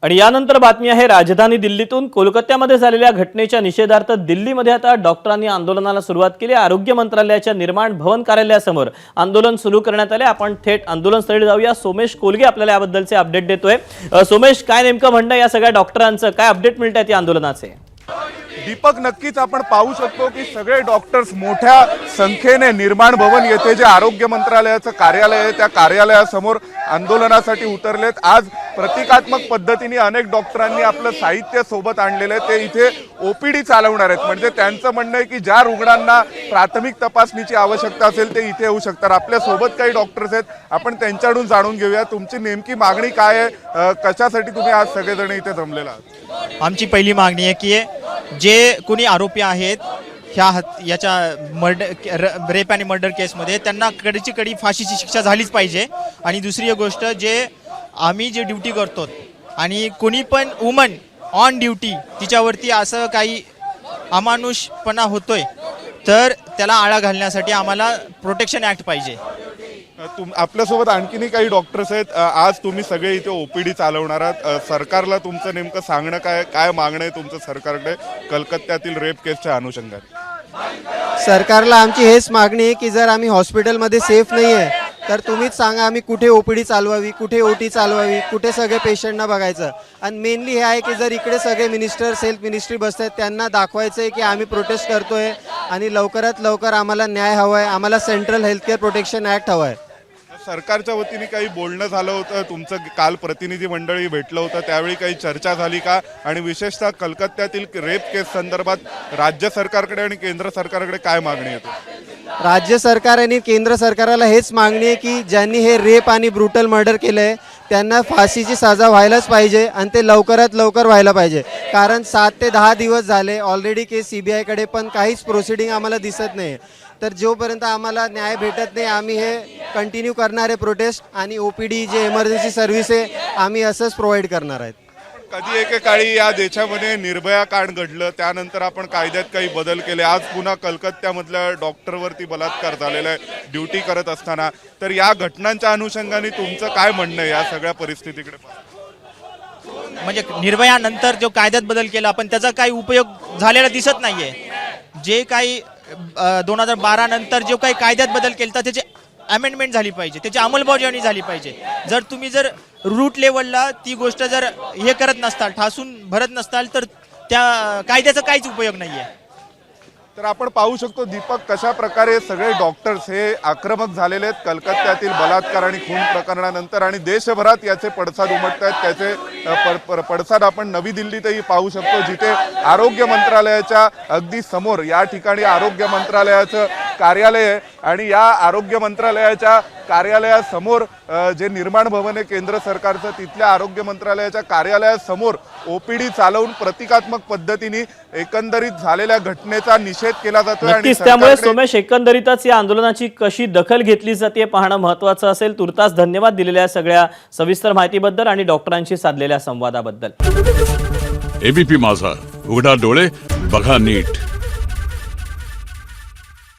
आणि यानंतर बातमी आहे राजधानी दिल्लीतून कोलकात्यामध्ये झालेल्या घटनेच्या निषेधार्थ दिल्लीमध्ये आता डॉक्टरांनी आंदोलनाला सुरुवात केली। आरोग्य मंत्रालयाच्या निर्माण भवन कार्यालयासमोर आंदोलन सुरू करण्यात आले। आपण थेट आंदोलनस्थळी जाऊया। सोमेश कोलगे आपल्याला याबद्दलचे अपडेट देतोय। सोमेश, काय नेमकं म्हणणं या सगळ्या डॉक्टरांचं, काय अपडेट मिळतात या आंदोलनाचे? दीपक, नक्कीच आपण पाहू शकतो की सगळे डॉक्टर्स मोठ्या संख्येने निर्माण भवन येथे जे आरोग्य मंत्रालयाचं कार्यालय आहे त्या कार्यालयासमोर आंदोलनासाठी उतरलेत। आज प्रतिकात्मक पद्धतीने अनेक डॉक्टरांनी आपलं साहित्य सोबत आणलेलं आहे। ते इथे ओपीडी चालवणार आहेत। म्हणजे त्यांचं म्हणणं आहे की ज्या रुग्णांना प्राथमिक तपासणीची आवश्यकता असेल ते इथे येऊ शकतात। आपल्या सोबत काही डॉक्टर्स आहेत, आपण त्यांच्याकडून जाणून घेऊया तुमची नेमकी मागणी काय आहे, कशासाठी तुम्ही आज सगळेजण इथे जमलेला आहात? आमची पहिली मागणी आहे की जे कोणी आरोपी आहेत याच्या रेप आणि मर्डर केसमध्ये त्यांना कडीची कडी फाशीची शिक्षा झालीच पाहिजे। आणि दुसरी गोष्ट, जे आम्ही जे ड्युटी करतो आणि कोणी पण वुमन ऑन ड्युटी तिच्यावरती असं काही अमानुषपणा होतोय तर त्याला आळा घालण्यासाठी आम्हाला प्रोटेक्शन ॲक्ट पाहिजे। आपल्यासोबत आणखीनही काही डॉक्टर्स आहेत। आज तुम्ही सगळे इथे ओपीडी चालवणार आहात। सरकारला तुमचं नेमकं सांगणं काय मागणं आहे तुमचं सरकारकडे कलकत्त्यातील रेप केसच्या अनुषंगाने? सरकारला आमची हेच मागणी आहे की जर आम्ही हॉस्पिटलमध्ये सेफ नाही आहे तर तुम्हीच सांगा आम्ही कुठे ओपीडी चालवावी, कुठे ओटी चालवावी, कुठे सगळे पेशंटना बघायचं। आणि मेनली हे आहे की जर इकडे सगळे मिनिस्टर्स, हेल्थ मिनिस्ट्री बसतात त्यांना दाखवायचं आहे की आम्ही प्रोटेस्ट करतोय आणि लवकरात लवकर आम्हाला न्याय हवा आहे, आम्हाला सेंट्रल हेल्थकेअर प्रोटेक्शन ॲक्ट हवा आहे। सरकारच्या वतीने काही बोलणं झालं होतं, तुमचं काल प्रतिनिधी मंडळी भेटलं होतं, त्यावेळी काही चर्चा झाली का? आणि विशेषतः कलकत्त्यातील रेप केस संदर्भात राज्य सरकारकडे आणि केंद्र सरकारकडे काय मागणी आहे? राज्य सरकार आणि केंद्र सरकारला हेच मागणी आहे की ज्यांनी हे रेप आणि ब्रुटल मर्डर केलं आहे त्यांना फाशीची सजा व्हायलाच पाहिजे आणि ते लवकरात लवकर व्हायला पाहिजे। कारण 7 ते 10 दिवस झाले ऑलरेडी केस CBIकडे, पण काहीच प्रोसिडिंग आम्हाला दिसत नाही। तर जोपर्यंत आम्हाला न्याय भेटत नाही आम्ही हे कंटिन्यू करणार आहे प्रोटेस्ट। आणि OPD जे इमर्जन्सी सर्व्हिस आहे आम्ही असंच प्रोव्हाइड करणार आहेत। कधी एकेकाळी या देशामध्ये निर्भया कांड घडलं, त्यानंतर आपण कायद्यात काही बदल केले। आज पुन्हा कलकत्त्यामधल्या डॉक्टरवरती बलात्कार झालेला आहे ड्युटी करत असताना। तर या घटनांच्या अनुषंगाने तुमचं काय म्हणणं आहे या सगळ्या परिस्थितीकडे? म्हणजे निर्भयानंतर जो कायद्यात बदल केला पण त्याचा काही उपयोग झालेला दिसत नाहीये। जे काही 2012 नंतर जो काही कायद्यात बदल केला त्याची अमेंडमेंट झाली पाहिजे, त्याची अंमलबजावणी झाली पाहिजे। जर रूट लेवलला ती गोष्ट जर हे करत नसताल, ठासून भरत नसताल तर त्या कायद्याचा काहीच उपयोग नाहीये। तर आपण पाहू शकतो दीपक, कशा प्रकारे सगळे डॉक्टर्स हे आक्रमक झालेले आहेत कलकत्त्यातील बलात्कार आणि खून प्रकरणानंतर। आणि देशभरात याचे पडसाद उमटत आहेत। त्याचे पडसाद आपण नवी दिल्लीतही पाहू शकतो, जिथे आरोग्य मंत्रालयाच्या अगदी समोर या ठिकाणी आरोग्य मंत्रालयाचं कार्यालय आहे। आणि या आरोग्य मंत्रालयाच्या कार्यालयासमोर जे निर्माण भवन आहे केंद्र सरकारचं, तिथल्या आरोग्य मंत्रालयाच्या कार्यालयासमोर OPD चालवून प्रतिकात्मक पद्धतीने एकंदरीत झालेल्या घटनेचा निषेध केला जातो। आणि त्यामुळे सोमेश, एकंदरीतच या आंदोलनाची कशी दखल घेतली जाते पाहणं महत्त्वाचं असेल। तुर्तास धन्यवाद दिलेल्या सगळ्या सविस्तर माहितीबद्दल आणि डॉक्टरांशी साधलेल्या संवादाबद्दल। ABP माझा, उघडा डोळे बघा नीट।